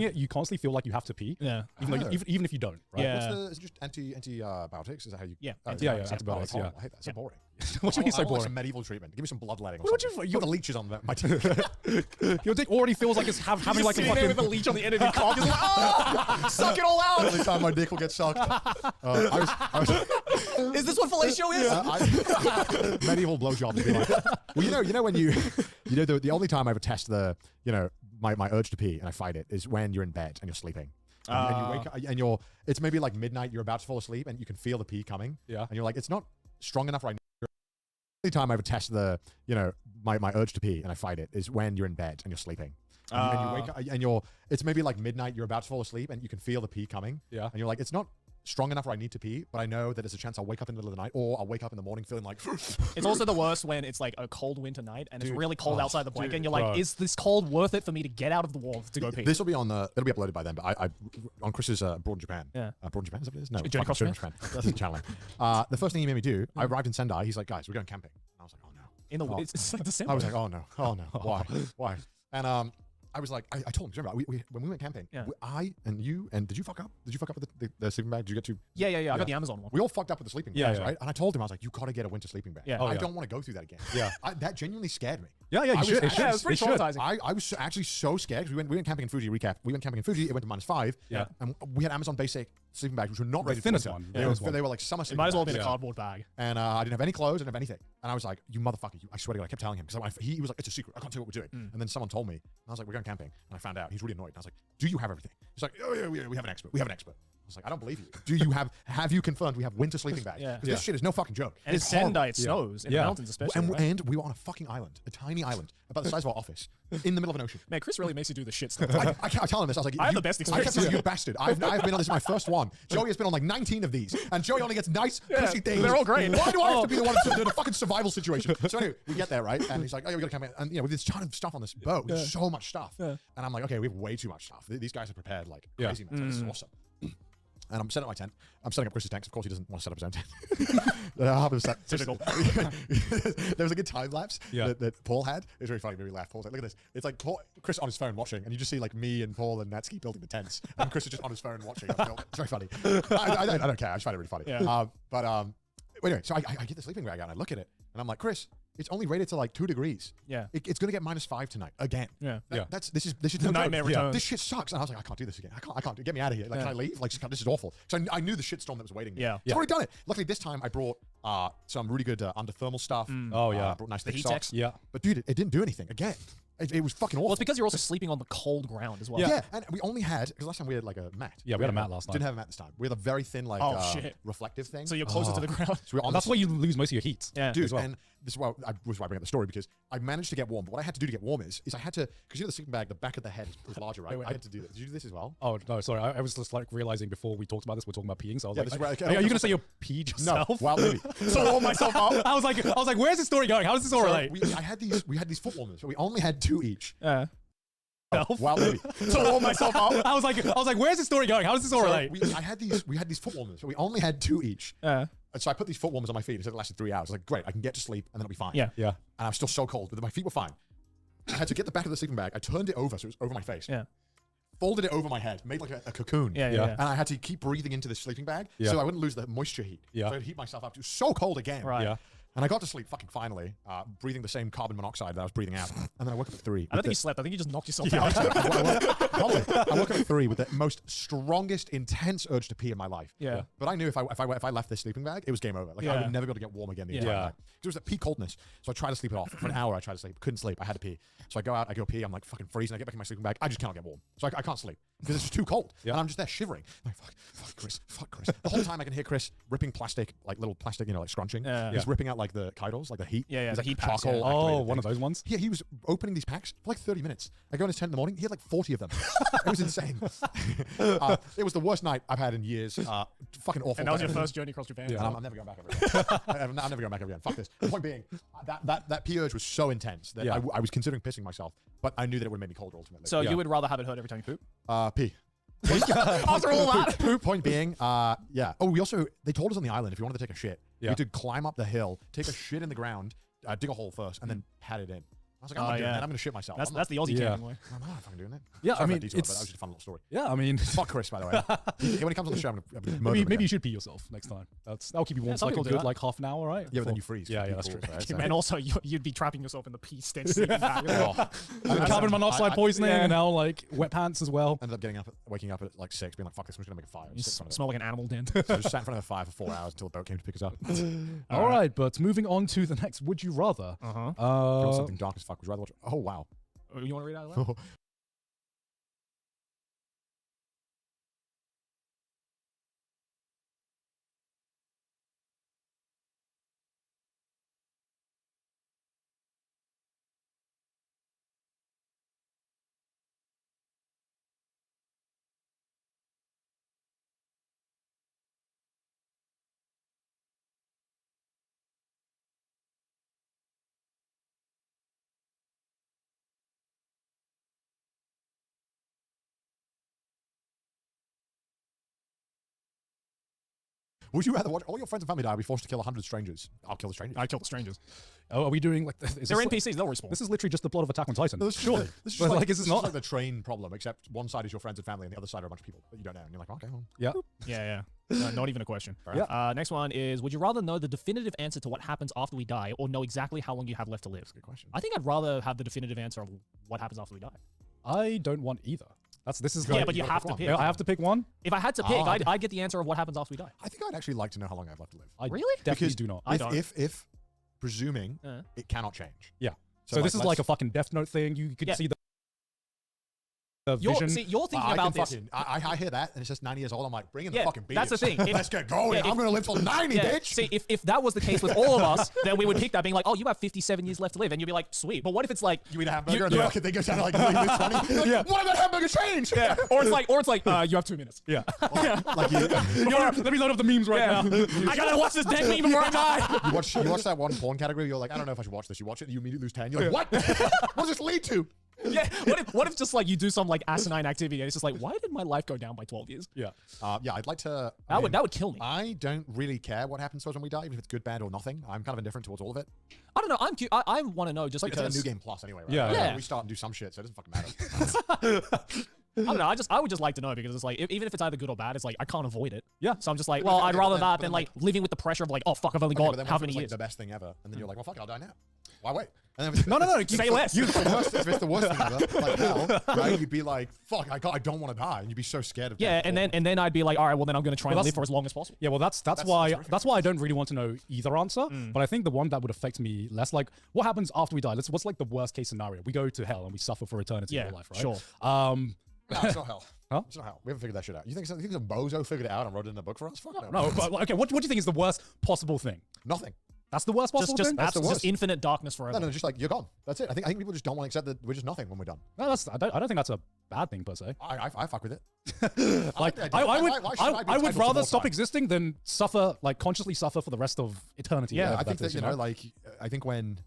it, you constantly feel like you have to pee. Yeah. Even if you don't. Right? Yeah. What's the, is it just antibiotics? Is that how you? Yeah. Antibiotics. I hate that. It's so boring. What do you mean so I want boring? some medieval treatment. Give me some bloodletting. What Or you put the leeches on my teeth. Your dick already feels like it's having like a fucking with a leech on the end of your cock. Like, oh, suck it all out. Every time my dick will get sucked. Is this what fellatio is? Medieval blowjobs would be like. Well, you know when the only time I ever test my urge to pee and I fight it is when you're in bed and you're sleeping. And you wake up and it's maybe like midnight, you're about to fall asleep and you can feel the pee coming. Yeah. And you're like, it's not strong enough right now. The only time I ever test my urge to pee and I fight it is when you're in bed and you're sleeping. And you wake up and it's maybe like midnight, you're about to fall asleep and you can feel the pee coming. Yeah. And you're like, it's not strong enough where I need to pee, but I know that there's a chance I'll wake up in the middle of the night or I'll wake up in the morning feeling like... It's also the worst when it's like a cold winter night and it's really cold outside the blanket and you're like, is this cold worth it for me to get out of the warmth to go pee? This will be it'll be uploaded by then, but I on Chris's Abroad in Japan. Yeah. Abroad in Japan, is that what it is? No. Journey Across Japan. That's the channeling. The first thing he made me do, I arrived in Sendai, he's like, guys, we're going camping. And I was like, oh no. It's like December. I was like, oh no. Why? And I was like, I told him, remember, when we went camping, I and you, and did you fuck up? Did you fuck up with the sleeping bag? Did you get to? Yeah. I got the Amazon one. We all fucked up with the sleeping bags, right? And I told him, I was like, you got to get a winter sleeping bag. Yeah. I don't want to go through that again. Yeah. That genuinely scared me. Yeah, you should. It was pretty traumatizing. I was actually so scared. We went camping in Fuji, recap. We went camping in Fuji, it went to -5. Yeah. And we had Amazon basic sleeping bags, which were not rated for winter. They were like summer sleeping bags. Might as well have been a cardboard bag. And I didn't have any clothes, I didn't have anything. And I was like, you motherfucker, I swear to God, I kept telling him. Because he was like, it's a secret, I can't tell you what we're doing. And then someone told me, and I was like, we're going camping. And I found out, he's really annoyed. And I was like, do you have everything? He's like, oh yeah, we have an expert. We have an expert. I was like, I don't believe you. Do you have you confirmed we have winter sleeping bags? Because this shit is no fucking joke. And it's Sendai, it snows in the mountains especially. And we were on a fucking island, a tiny island, about the size of our office, in the middle of an ocean. Man, Chris really makes you do the shit stuff. I tell him this. I was like, I have the best experience. I kept saying, you bastard. I've been on this, my first one. Joey has been on like 19 of these. And Joey only gets nice, cushy things. They're all great. Why do I have to be the one in a fucking survival situation? So anyway, we get there, right? And he's like, oh yeah, we gotta come in. And we have this ton of stuff on this boat. There's so much stuff. And I'm like, okay, we have way too much stuff. These guys are prepared like crazy, man. So this is awesome. And I'm setting up my tent. I'm setting up Chris's tent. Of course, he doesn't want to set up his own tent. Typical. There was a good time lapse that Paul had. It was very funny. Made me laugh. Paul's like, look at this. It's like Chris on his phone watching, and you just see like me and Paul and Natsuki building the tents, and Chris is just on his phone watching. It's very funny. I don't care. I just find it really funny. Yeah. Anyway, so I get the sleeping bag out and I look at it, and I'm like, Chris, it's only rated to like 2 degrees. Yeah. It's gonna get -5 tonight again. Yeah. This is the nightmare returns. This shit sucks. And I was like, I can't do this again. I can't. Get me out of here. Like, can I leave? Like, this is awful. So I knew the shitstorm that was waiting me. Yeah. I've already done it. Luckily, this time I brought some really good underthermal stuff. Brought nice thick socks. Yeah. But dude, it didn't do anything again. It was fucking awful. Well, it's because you're also sleeping on the cold ground as well. Yeah, and we only had, because last time we had like a mat. Yeah, we had a mat last night. Didn't have a mat this time. We had a very thin, like, reflective thing. So you're closer to the ground. So that's why you lose most of your heat. Yeah. Dude, and this is why I bring up the story, because I managed to get warm. But what I had to do to get warm is I had to, because the sleeping bag, the back of the head is larger, right? I had to do that. Did you do this as well? Oh, no, sorry. I was just like realizing before we talked about this, we're talking about peeing. So I was like, are you going to say you peed yourself? No, well, maybe. So I warmed myself up. I was like, where's the story going? How does this all relate? We had these foot warmers, so we only had 2 each. Well, maybe. So I warmed myself up. I was like, where's the story going? How does this all relate? We had these foot warmers, so we only had 2 each. And so I put these foot warmers on my feet. It said it lasted 3 hours. I was like, great, I can get to sleep and then it'll be fine. Yeah. And I was still so cold, but my feet were fine. I had to get the back of the sleeping bag. I turned it over so it was over my face. Yeah. Folded it over my head, made like a cocoon. And I had to keep breathing into the sleeping bag so I wouldn't lose the moisture heat. So I'd heat myself up. It was so cold again. Right. Yeah. And I got to sleep fucking finally, breathing the same carbon monoxide that I was breathing out. And then I woke up at 3. I don't think you slept. I think you just knocked yourself out. I woke up at 3 with the most strongest, intense urge to pee in my life. Yeah. But I knew if I left this sleeping bag, it was game over. Like I would never be able to get warm again the entire night. It was a pee coldness. So I tried to sleep it off. For an hour I tried to sleep. Couldn't sleep. I had to pee. So I go out, I go pee, I'm like fucking freezing. I get back in my sleeping bag. I just cannot get warm. So I can't sleep. Because it's just too cold. And I'm just there shivering. I'm like, fuck Chris. The whole time I can hear Chris ripping plastic, like little plastic, like scrunching. He's ripping out like the Kaidos, like the heat. It's like heat charcoal. Oh, one of those ones? Yeah, he was opening these packs for like 30 minutes. I go in his tent in the morning, he had like 40 of them. It was insane. It was the worst night I've had in years. Fucking awful. And that was your first journey across Japan. Yeah, I'm never going back ever again. I'm never going back ever again. Fuck this. The point being, that pee urge was so intense that I was considering pissing myself, but I knew that it would make me colder ultimately. So you would rather have it hurt every time you poop? Pee. After all that. Point being, yeah. Oh, they told us on the island, if you wanted to take a shit, you had to climb up the hill, take a shit in the ground, dig a hole first, and then pat it in. I was like, I'm not doing that. I'm going to shit myself. That's the Aussie camping way. I'm not fucking doing that. Yeah, Sorry I mean, for that detour, but that was just a fun little story. Yeah, I mean, Fuck Chris, by the way. When he comes on the show, I'm going to murder him maybe again. you should pee yourself next time. That'll keep you warm for some like a people do good that. like half an hour, right? Yeah, but then you freeze. Yeah, that's true. And also, you'd be trapping yourself in the pee stench. Carbon monoxide poisoning and now like wet pants as well. Ended up waking up at like 6, being like, fuck this, I'm just going to make a fire. You Sit in front of smell like an animal den. it. So I just sat in front of the fire for 4 hours until the boat came to pick us up. All right, but moving on to the next. Would you rather? Something dark as fuck. Would you rather watch? Oh, wow. You want to read out loud? Would you rather watch all your friends and family die or be forced to kill 100 strangers? I'll kill the strangers. I kill the strangers. Oh, are we doing like? Is They're this NPCs. They'll respawn. This is literally just the plot of Attack on Titan. No, this is Surely. This is But, just like, is this this not? like the train problem, except one side is your friends and family and the other side are a bunch of people that you don't know. And you're like, okay, well. Yeah. Yeah. No, not even a question. Yeah. Next one is: would you rather know the definitive answer to what happens after we die, or know exactly how long you have left to live? Good question. I think I'd rather have the definitive answer of what happens after we die. I don't want either. This is. Yeah, but you gotta have pick to one. pick. Yeah, I have to pick one. If I had to pick, I'd get the answer of what happens after we die. I think I'd actually like to know how long I have left to live. I Really? Definitely Because do not. I don't. If presuming it cannot change. Yeah. So this is let's- like a fucking Death Note thing. You could Yeah. see the You're vision. thinking about this. I hear that and it's just 90 years old. I'm like, bring in the Yeah, fucking beers. that's the thing. If- Let's get going. yeah, I'm if- going to live till 90, Yeah, bitch. see, if that was the case with all of us, then we would pick that, being like, oh, you have 57 years left to live, and you'd be like, sweet. But what if it's like, You eat a hamburger and you- the fucking thing goes down to like leave this 20. You're like, why did that hamburger change? yeah, or it's like, you have 2 minutes. yeah. Like Let me load up the memes right now. I gotta watch this dead meme before I die. you watch that one porn category. You're like, I don't know if I should watch this. You watch it, you immediately lose 10. You're like, what? What does this lead to? Yeah. What if just like you do some like asinine activity and it's just like, why did my life go down by 12 years? Yeah. Yeah, I'd like to. That would kill me. I don't really care what happens to us when we die, even if it's good, bad, or nothing. I'm kind of indifferent towards all of it. I don't know. I want to know just It's like a because. new game plus anyway, right? Yeah, Like, yeah. We start and do some shit, so it doesn't fucking matter. I don't know. I would just like to know because it's like even if it's either good or bad, it's like I can't avoid it. Yeah. So I'm just like, Well, well, okay, I'd but rather then- that but than then, like living with the pressure of like, oh fuck, I've only Okay, got but then how what if many it's, like, years? the best thing ever, and then you're like, well, fuck it, I'll die now. Why wait? And then if it's, No, Say less. if it's the worst thing ever, like hell, right? You'd be like, fuck, I don't want to die, and you'd be so scared of Yeah, death. and then I'd be like, all right, well then I'm gonna try and that's- live for as long as possible. Yeah, well, that's why I don't really want to know either answer. Mm. But I think the one that would affect me less, like, what happens after we die? What's like the worst case scenario? We go to hell and we suffer for eternity in Yeah, real life, right? sure. No, it's not hell. Huh? It's not hell. We haven't figured that shit out. You think some bozo figured it out and wrote it in a book for us? Fuck no. No, but okay, what do you think is the worst possible thing? Nothing. That's the worst possible Just thing. That's the just worst. infinite darkness forever. No, just like you're gone. That's it. I think people just don't want to accept that we're just nothing when we're done. No, I don't think that's a bad thing per se. I fuck with it. Like the idea. I Why would should I be I would entitled to rather more stop time? existing than suffer, like consciously suffer for the rest of eternity. Yeah, whatever I think that is, you know, like I think when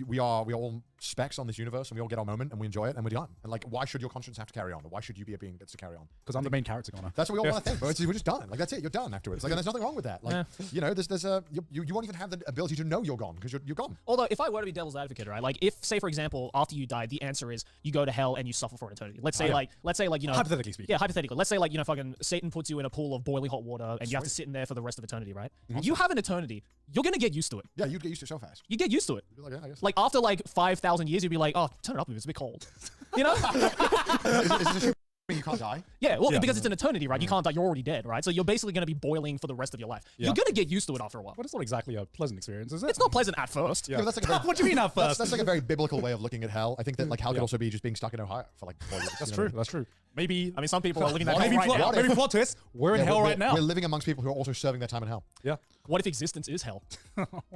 we are all specks on this universe and we all get our moment and we enjoy it and we're done. And like, why should your conscience have to carry on? Or why should you be a being that gets to carry on? because I'm the main character, Connor. That's what we all want to think. But we're just done. Like that's it. You're done afterwards. Like and there's nothing wrong with that. Like you know, there's a you won't even have the ability to know you're gone because you're gone. Although, if I were to be devil's advocate, right? Like, if, say, for example, after you die, the answer is you go to hell and you suffer for eternity. Let's say, you know, Hypothetically speaking. Yeah, hypothetically. Let's say, like, you know, fucking Satan puts you in a pool of boiling hot water and you have to sit in there for the rest of eternity, right? You have an eternity. You're gonna get used to it. Yeah, you'd get used to it so fast. You get used to it. You're like, yeah, I guess. Like after like 5,000 years, you'd be like, oh, turn it up, it's a bit cold. You know? is this a you can't die? Yeah, well, because it's an eternity, right? You can't die. You're already dead, right? So you're basically going to be boiling for the rest of your life. Yeah. You're going to get used to it after a while. But it's not exactly a pleasant experience, is it? It's not pleasant at first. Yeah, that's like a very, What do you mean at first? that's like a very biblical way of looking at hell. I think that like hell could also be just being stuck in Ohio for like 4 years. That's you know true. what I mean? That's true. Maybe I mean, some people are looking at maybe hell right now. maybe plot twist. We're in Yeah, hell we're- right now. We're living amongst people who are also serving their time in hell. Yeah. What if existence is hell?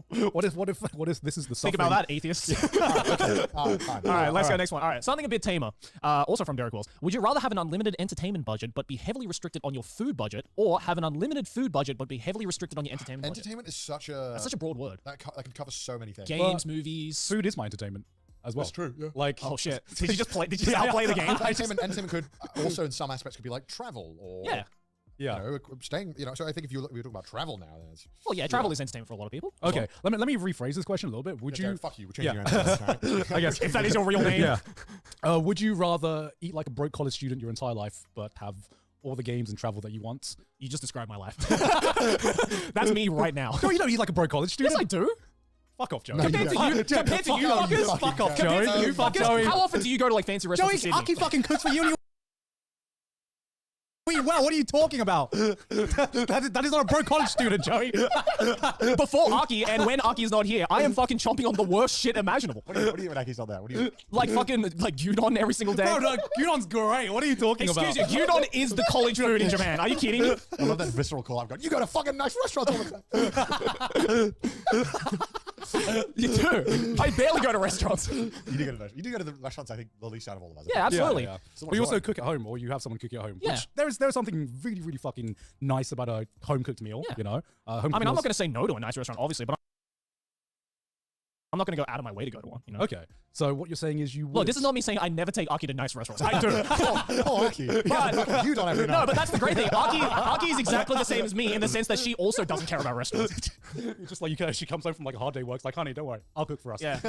What if this is the Think suffering? about that, atheists. Fine. All right, let's go next one. All right, something a bit tamer. Also from Derek Wills. Would you rather have an unlimited entertainment budget but be heavily restricted on your food budget, or have an unlimited food budget but be heavily restricted on your entertainment budget? Entertainment is such a That's such a broad word. that can cover so many things. Games, movies. Food is my entertainment as well. That's true. Yeah. Like Oh shit! Did you just play? Did you outplay the game? Entertainment could also in some aspects could be like travel or Yeah. Yeah. You know, staying. You know, so I think if we're talking about travel now, then it's Well, yeah, travel is entertainment for a lot of people. as Okay, let me rephrase this question a little bit. Would okay, you? fuck you. We're changing Yeah. your answer. I guess well. If that is your real name. Yeah. Would you rather eat like a broke college student your entire life, but have all the games and travel that you want? You just described my life. That's me right now. No, you don't eat like a broke college student. Yes, I do. Fuck off, Joey. No, Compared to don't. you, compared to you off, you fuckers, fucking fuck off, cunt. Joey. compared to you You fuck fuckers, Joey. how often do you go to like fancy restaurants Joey, in Sydney? Aki fucking cooks for you. And you eat well. What are you talking about? that is not a broke college student, Joey. Before Aki and when Aki is not here, I am fucking chomping on the worst shit imaginable. What do you eat when Aki's not there? What do you? Like fucking like gyudon every single day. Bro, no, gyudon's great. What are you talking about? Excuse you, gyudon is the college food in Japan. Are you kidding? I love that visceral call. I've got. You go to fucking nice restaurants all the time. You do. I barely go to restaurants. You do go to the restaurants. I think the least out of all of us. Yeah, absolutely. Yeah. So But you what's also wrong? cook at home, or you have someone cook at home. Yeah. Which there's something really, really fucking nice about a home cooked meal. Yeah. You know, I mean, I'm not going to say no to a nice restaurant, obviously, but I'm not going to go out of my way to go to one. You know. Okay, so what you're saying is you would. Look, this is not me saying I never take Aki to nice restaurants. I do. Oh, Aki. Yeah, you don't every night. No, but that's the great thing. Aki is exactly the same as me in the sense that she also doesn't care about restaurants. It's just like she comes home from like a hard day work. It's like, honey, don't worry, I'll cook for us. Yeah.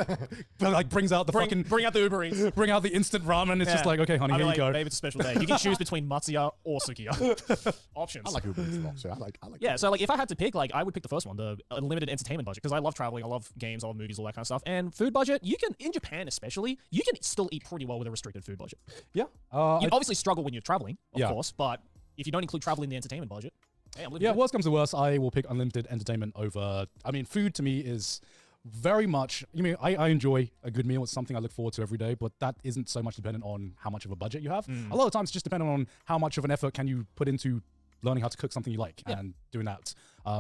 But like brings out the fucking Bring out the Uber Eats. bring out the instant ramen. It's just Yeah. like, okay, honey, I'll be here like, you go. Babe, it's a special day. You can choose between Matsuya or Sukiya. Options. I like Uber Eats a lot, so I like. Yeah, so like if I had to pick, like I would pick the first one, the unlimited entertainment budget, because I love traveling, I love games, I love movies, all that kind of stuff. And food budget, you can in Japan especially, you can still eat pretty well with a restricted food budget. Yeah. You obviously struggle when you're traveling, of Yeah. course, but if you don't include travel in the entertainment budget, hey, I'm living Yeah, good. worst comes to worst, I will pick unlimited entertainment over. I mean, food to me is very much. You mean I enjoy a good meal. It's something I look forward to every day, but that isn't so much dependent on how much of a budget you have. A lot of times, it's just dependent on how much of an effort can you put into learning how to cook something you like and doing that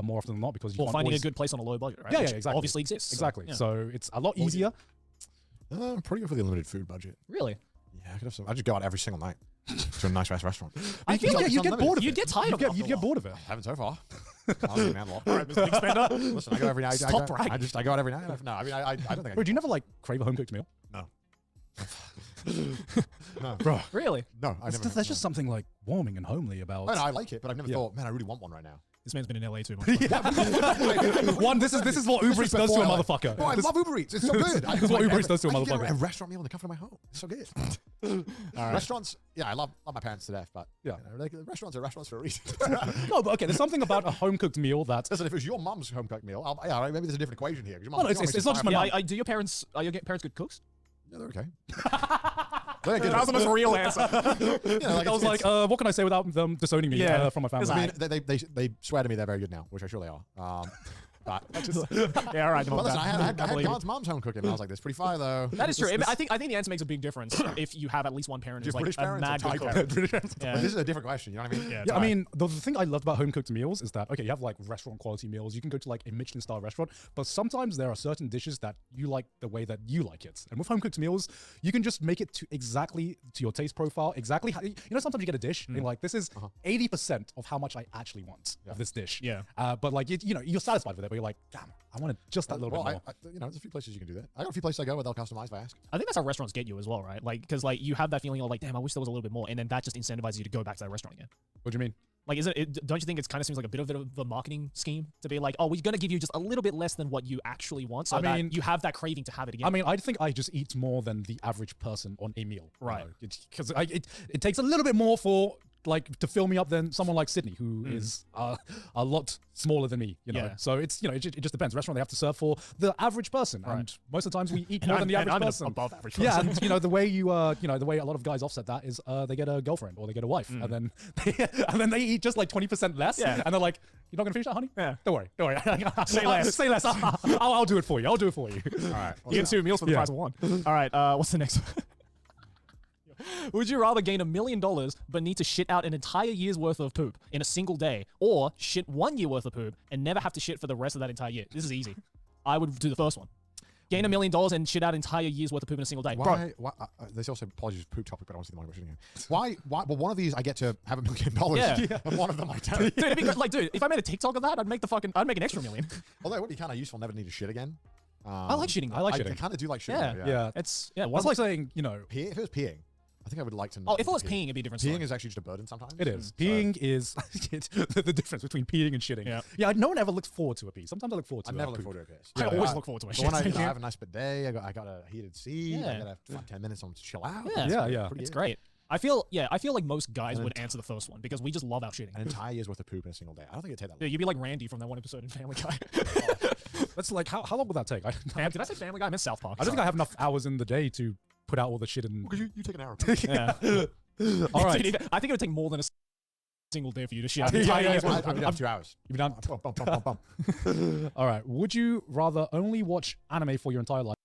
more often than not because you Or can't finding always, a good place on a low budget, right? Yeah, Which yeah, exactly. obviously exists. Exactly. yeah. So it's a lot easier. I'm pretty good for the unlimited food budget. Really? Yeah, I just go out every single night to a nice restaurant. I feel like you get bored of you'd it. get tired of it. You'd get bored of it. I haven't so far. I'm a man law. All right, Mr. Big Spender. Listen, I go every night. Stop bragging. I go out every night. No, I mean, I don't think I Bro, do you never like crave a home cooked meal? No. Bro, Really? No, I never. there's just something like warming and homely about. No, I like it, but I've never thought, man, I really want one right now. This man's been in LA too much. One, this is what Uber Eats does to a motherfucker. Oh, I love Uber Eats. It's so good. This is what Uber Eats does to a I can get motherfucker. a restaurant meal in the comfort of my home. It's so good. Restaurants, yeah, I love my parents to death, but Yeah. you know, like, restaurants are restaurants for a reason. No, but okay, there's something about a home cooked meal that. Listen, if it was your mum's home cooked meal, yeah, all right, maybe there's a different equation here. 'cause your mum- Well, no, your mum it's makes not a just fire- my Yeah, mum. do your parents good cooks? Yeah, they're okay. They're good. That was the most real answer. Yeah, like, I was like, what can I say without them disowning me Yeah. from my family? I mean, they swear to me they're very good now, which I surely are. But Yeah, all right. Well, listen, I had God's mom's home cooking, and I was like, "This is pretty fire, though." That is true. I think the answer makes a big difference if you have at least one parent who's Just like British a parents or mad Thai good cook. parents? Yeah. But this is a different question. You know what I mean? Yeah, Yeah, I mean, the thing I loved about home cooked meals is that, okay, you have like restaurant quality meals. You can go to like a Michelin star restaurant, but sometimes there are certain dishes that you like the way that you like it. And with home cooked meals, you can just make it to exactly to your taste profile. Exactly how, you know, sometimes you get a dish and you're like, this is 80% of how much I actually want of this dish. Yeah. But like, you know, you're satisfied with it, but you're like, damn, I wanted just that little Well, bit more. you know, there's a few places you can do that. I got a few places I go where they'll customize if I ask. I think that's how restaurants get you as well, right? Like, because like you have that feeling of like, damn, I wish there was a little bit more, and then that just incentivizes you to go back to that restaurant again. What do you mean? Like, don't you think it kind of seems like a bit of a marketing scheme to be like, oh, we're gonna give you just a little bit less than what you actually want, so I mean- that you have that craving to have it again. I mean, I think I just eat more than the average person on a meal. Right. Because it takes a little bit more for like to fill me up than someone like Sydney, who is a lot smaller than me, you know. Yeah. So it's, you know, it just depends. Restaurant, they have to serve for the average person, and most of the times we eat more than the average person. above average Yeah, person. and you know the way the way a lot of guys offset that is they get a girlfriend or they get a wife, and then they eat just like 20% less, Yeah. and they're like, "You're not gonna finish that, honey? Yeah. Don't worry. Say less. Say less. I'll do it for you. I'll do it for you." All right. You get 2 meals for the price of 1. All right, what's the next one? Would you rather gain $1 million but need to shit out an entire year's worth of poop in a single day, or shit 1 year worth of poop and never have to shit for the rest of that entire year? This is easy. I would do the first one. Gain $1 million and shit out an entire year's worth of poop in a single day. Bro, Why there's also, apologies, poop topic, but I want to see the money question again. Why? Well, one of these I get to have $1 million, Yeah. and one of them I don't. dude, it'd be good. Like, dude, if I made a TikTok of that, I'd make an extra $1 million. Although it would be kind of useful, never need to shit again. I like shitting. I like I shitting. kind of do like shitting. Yeah. though, Yeah. It's That's like saying, you know, If it was peeing, I think I would like to. Oh, not if it need was to pee. peeing, it'd be a different Peeing story. is actually just a burden sometimes. It is. So- Peeing is it's the difference between peeing and shitting. Yeah. Yeah. No one ever looks forward to a pee. Sometimes I look forward to I it. never look forward to a piss. I Yeah, always look forward to a But shit. when I have a nice bidet, I got a heated seat. I Yeah. got a 10 minutes on to chill out. Yeah, Yeah, yeah. Pretty It's good. great. I feel like most guys And would then answer the first one because we just love our shitting. An entire year's worth of poop in a single day. I don't think it'd take that Yeah, long. you'd be like Randy from that one episode in Family Guy. That's like how long would that take? I Did I say Family Guy? I meant South Park. don't think I have enough hours in the day to put out all the shit in. Because you take an hour. Yeah. All right. Dude, I think it would take more than a single day for you to shit. Yeah, Entire yeah, year's yeah. worth of I've poop. been 2 hours. You've done. Bum, bum, bum, bum, bum. All right. Would you rather only watch anime for your entire life,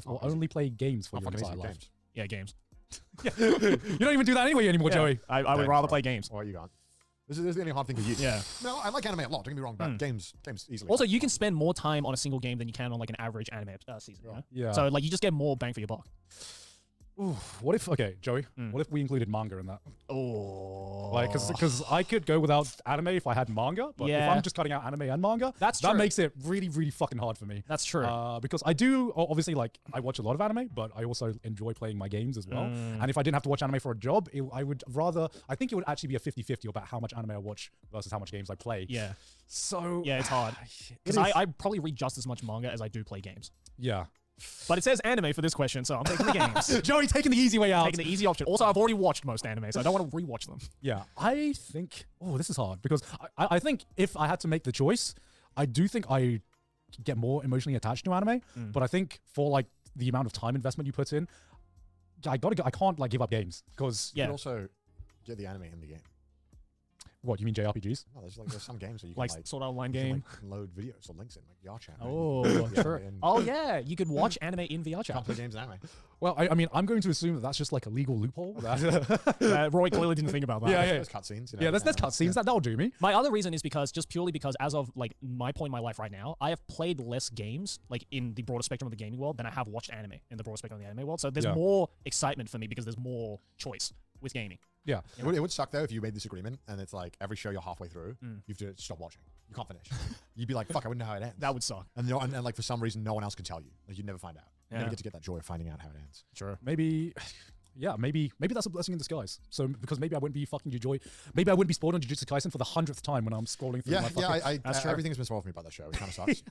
or easy. only play games for Oh, your fucking entire easy. life? Games. Yeah, games. You don't even do that anyway anymore, Yeah. Joey. I would Games, rather bro. play games. What you got? This is the only hard thing for you. Yeah. No, I like anime a lot. Don't get me wrong, but games easily. Also, you can spend more time on a single game than you can on like an average anime season. You know? Yeah. So like you just get more bang for your buck. Ooh, what if? Okay, Joey. What if we included manga in that? Oh. Like, because I could go without anime if I had manga, but if Yeah. I'm just cutting out anime and manga, That's that true. makes it really, really fucking hard for me. That's true. Because I do obviously like I watch a lot of anime, but I also enjoy playing my games as well. And if I didn't have to watch anime for a job, I would rather. I think it would actually be a 50-50 about how much anime I watch versus how much games I play. Yeah. So Yeah, it's hard. Because I probably read just as much manga as I do play games. yeah. But it says anime for this question, so I'm taking the games. Joey taking the easy way out. Taking the easy option. Also, I've already watched most anime, so I don't want to rewatch them. Yeah, I think. Oh, this is hard because I think if I had to make the choice, I do think I get more emotionally attached to anime. But I think for like the amount of time investment you put in, I can't like give up games because You Yeah. can also get the anime in the game. what you mean JRPGs? No, there's some games that you can Like like, Sword Art Online you can, game. like, load videos or links in, like VR chat. Oh, Yeah, true. and Oh, yeah. You could watch anime in VR chat. Complete games and anime. Well, I mean, I'm going to assume that that's just like a legal loophole. That, Roy clearly didn't think about that. Yeah, There's cutscenes. You know, yeah, there's cutscenes. That'll do me. My other reason is just purely because as of like my point in my life right now, I have played less games like in the broader spectrum of the gaming world than I have watched anime in the broader spectrum of the anime world. So there's Yeah. more excitement for me because there's more choice with gaming. Yeah. It would suck though if you made this agreement and it's like every show you're halfway through, you have to stop watching. You can't finish. You'd be like, fuck, I wouldn't know how it ends. That would suck. and, and like for some reason, no one else can tell you. Like you'd never find out. You Yeah. never get to get that joy of finding out how it ends. Sure. Maybe, yeah, maybe that's a blessing in disguise. So because maybe I wouldn't be fucking Joy. Maybe I wouldn't be spoiled on Jujutsu Kaisen for the 100th time when I'm scrolling through Yeah, my yeah. fucking. That's true. Everything's been spoiled for me by that show. It kind of sucks.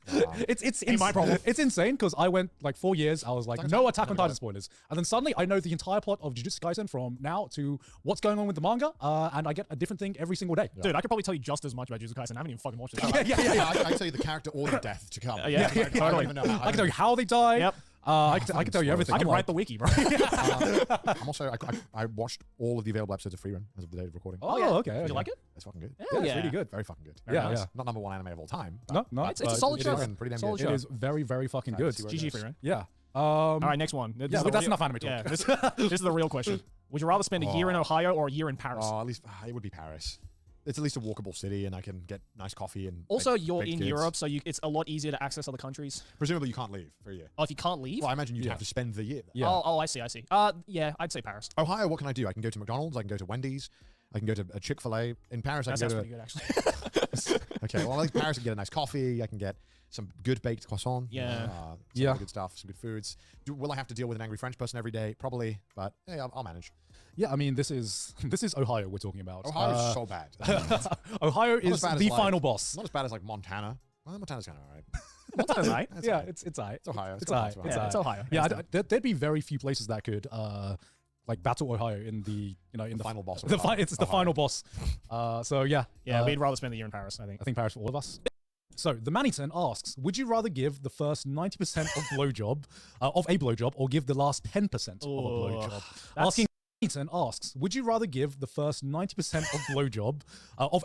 It's Ain't my problem. It's insane because I went like 4 years. I was like, no Attack on Never got Titan it. spoilers, and then suddenly I know the entire plot of Jujutsu Kaisen from now to what's going on with the manga, and I get a different thing every single day. Dude, I could probably tell you just as much about Jujutsu Kaisen. I haven't even fucking watched it. yeah. I can tell you the character or the death to come. Yeah, I don't totally. even know how. I can tell you how they die. Yep. I can tell you everything. I can I'm write like, the wiki, bro. I'm also. I watched all of the available episodes of Furina as of the date of recording. Oh, yeah. okay. Did okay. you like it? It's fucking good. Hell Yeah, it's yeah. really good. Very fucking good. Yeah, nice. yeah. Not number one anime of all time. No, no, It's a but solid it show. is- Pretty damn Solid good. show. It is very, very fucking good. See where it GG goes. for you. Yeah. All right, next one. This Yeah, is but the that's real- enough anime talk. Yeah, this is the real question. Would you rather spend a year in Ohio or a year in Paris? Oh, at least it would be Paris. It's at least a walkable city, and I can get nice coffee and. Also, baked you're in goods. Europe, so it's a lot easier to access other countries. Presumably, you can't leave for a year. Oh, if you can't leave? Well, I imagine you'd Yeah. have to spend the year there. Yeah. Oh, I see. Yeah, I'd say Paris. Ohio, what can I do? I can go to McDonald's. I can go to Wendy's. I can go to a Chick-fil-A. In Paris, That I sounds can pretty go good, actually. to. Okay, well, like Paris, I can get a nice coffee. I can get some good baked croissant. Yeah. Some Yeah. really good stuff. Some good foods. Will I have to deal with an angry French person every day? Probably, but hey, I'll manage. Yeah, I mean, this is Ohio we're talking about. Ohio's so bad. Ohio as is bad as, the like- final boss. Not as bad as like Montana. Well, Montana's kind of alright. Montana's right. Yeah, it's aight. It's Ohio. It's cool. aight. Ohio. It's Yeah, aight. it's Ohio. Yeah, Hands down. there'd be very few places that could like battle Ohio in the in the final boss of The Ohio. it's the final boss. So yeah, Yeah, we'd rather spend the year in Paris, I think. I think Paris for all of us. So the Maniton asks, would you rather give the first 90% of a blowjob or give the last 10% of a blowjob? that's- Asking Maniton asks, would you rather give the first 90% of a blowjob or